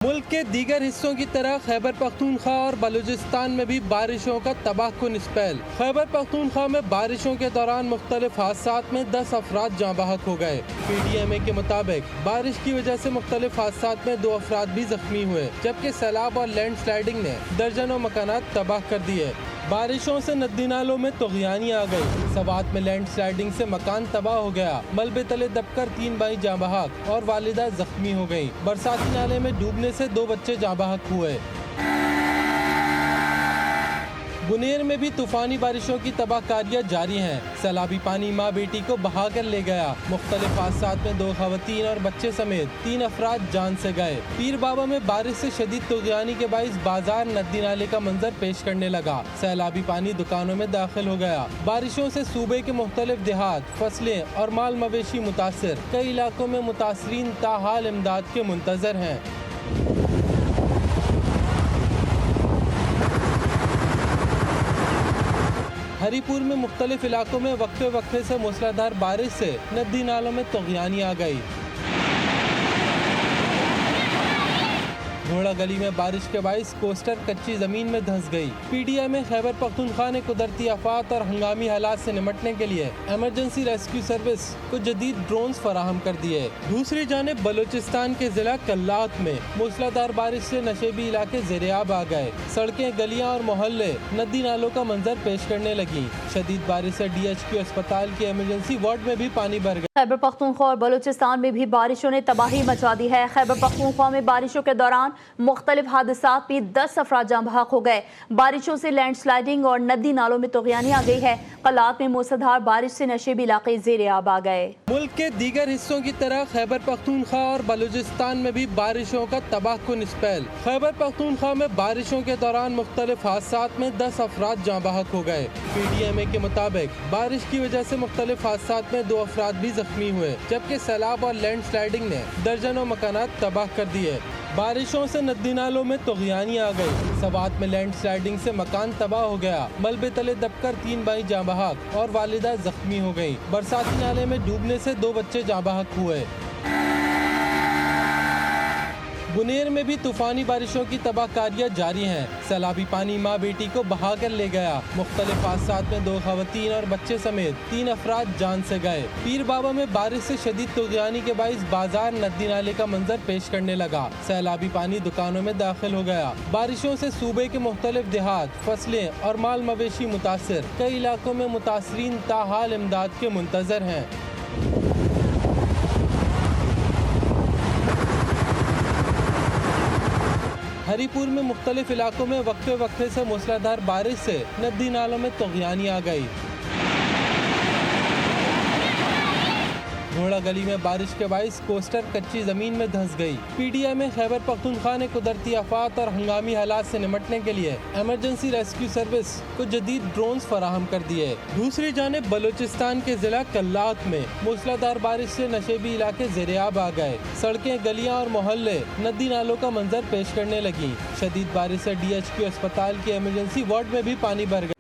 ملک کے دیگر حصوں کی طرح خیبر پختونخوا اور بلوچستان میں بھی بارشوں کا تباہ کن اسپیل۔ خیبر پختونخوا میں بارشوں کے دوران مختلف حادثات میں 10 افراد جاں بحق ہو گئے۔ PDMA کے مطابق بارش کی وجہ سے مختلف حادثات میں 2 افراد بھی زخمی ہوئے، جبکہ سیلاب اور لینڈ سلائیڈنگ نے درجنوں مکانات تباہ کر دیے۔ بارشوں سے ندی نالوں میں طغیانی آ گئی۔ سوات میں لینڈ سلائیڈنگ سے مکان تباہ ہو گیا، ملبے تلے دب کر 3 بھائی جاں بحق اور والدہ زخمی ہو گئیں۔ برساتی نالے میں ڈوبنے سے 2 بچے جاں بحق ہوئے۔ بنیر میں بھی طوفانی بارشوں کی تباہ کاریاں جاری ہیں۔ سیلابی پانی ماں بیٹی کو بہا کر لے گیا۔ مختلف حادثات میں 2 خواتین اور بچے سمیت 3 افراد جان سے گئے۔ پیر بابا میں بارش سے شدید طغیانی کے باعث بازار ندی نالے کا منظر پیش کرنے لگا۔ سیلابی پانی دکانوں میں داخل ہو گیا۔ بارشوں سے صوبے کے مختلف دیہات، فصلیں اور مال مویشی متاثر۔ کئی علاقوں میں متاثرین تاحال امداد کے منتظر ہیں۔ ہری پور میں مختلف علاقوں میں وقفے وقفے سے موسلادھار بارش سے ندی نالوں میں طغیانی آ گئی۔ گھوڑا گلی میں بارش کے باعث کوسٹر کچی زمین میں دھنس گئی۔ PDMA خیبر پختونخوا نے قدرتی آفات اور ہنگامی حالات سے نمٹنے کے لیے ایمرجنسی ریسکیو سروس کو جدید ڈرونز فراہم کر دیے۔ دوسری جانب بلوچستان کے ضلع کلات میں موسلادھار بارش سے نشیبی علاقے زیرآب آ گئے۔ سڑکیں، گلیاں اور محلے ندی نالوں کا منظر پیش کرنے لگیں۔ شدید بارش سے DHQ اسپتال کے ایمرجنسی وارڈ میں بھی پانی بھر گیا۔ خیبر پختونخوا اور بلوچستان میں بھی بارشوں نے تباہی مچا دی ہے۔ خیبر پختونخوا میں بارشوں کے دوران مختلف حادثات میں 10 افراد جاں بحق ہو گئے۔ بارشوں سے لینڈ سلائیڈنگ اور ندی نالوں میں طغیانی آ گئی ہے۔ قلات میں موسلادھار بارش سے نشیبی علاقے زیر آب آ گئے۔ ملک کے دیگر حصوں کی طرح خیبر پختونخوا اور بلوچستان میں بھی بارشوں کا تباہ کن اسپیل۔ خیبر پختونخوا میں بارشوں کے دوران مختلف حادثات میں 10 افراد جاں بحق ہو گئے۔ PDMA کے مطابق بارش کی وجہ سے مختلف حادثات میں 2 افراد بھی زخمی ہوئے، جبکہ سیلاب اور لینڈ سلائیڈنگ نے درجنوں مکانات تباہ کر دیے۔ بارشوں سے ندی نالوں میں طغیانی آ گئی۔ سوات میں لینڈ سلائیڈنگ سے مکان تباہ ہو گیا، ملبے تلے دب کر 3 بھائی جاں بحق اور والدہ زخمی ہو گئیں۔ برساتی نالے میں ڈوبنے سے 2 بچے جاں بحق ہوئے۔ بنیر میں بھی طوفانی بارشوں کی تباہ کاریاں جاری ہیں۔ سیلابی پانی ماں بیٹی کو بہا کر لے گیا۔ مختلف حادثات میں 2 خواتین اور بچے سمیت 3 افراد جان سے گئے۔ پیر بابا میں بارش سے شدید طغیانی کے باعث بازار ندی نالے کا منظر پیش کرنے لگا۔ سیلابی پانی دکانوں میں داخل ہو گیا۔ بارشوں سے صوبے کے مختلف دیہات، فصلیں اور مال مویشی متاثر۔ کئی علاقوں میں متاثرین تاحال امداد کے منتظر ہیں۔ ہری پور میں مختلف علاقوں میں وقفے وقفے سے موسلادھار بارش سے ندی نالوں میں طغیانی آ گئی۔ گھوڑا گلی میں بارش کے باعث کوسٹر کچی زمین میں دھنس گئی۔ PDMA خیبر پختونخوا نے قدرتی آفات اور ہنگامی حالات سے نمٹنے کے لیے ایمرجنسی ریسکیو سروس کو جدید ڈرونز فراہم کر دیے۔ دوسری جانب بلوچستان کے ضلع کلات میں موسلادھار بارش سے نشیبی علاقے زیرآب آ گئے۔ سڑکیں، گلیاں اور محلے ندی نالوں کا منظر پیش کرنے لگیں۔ شدید بارش سے DHQ اسپتال کے ایمرجنسی وارڈ میں بھی پانی بھر گیا۔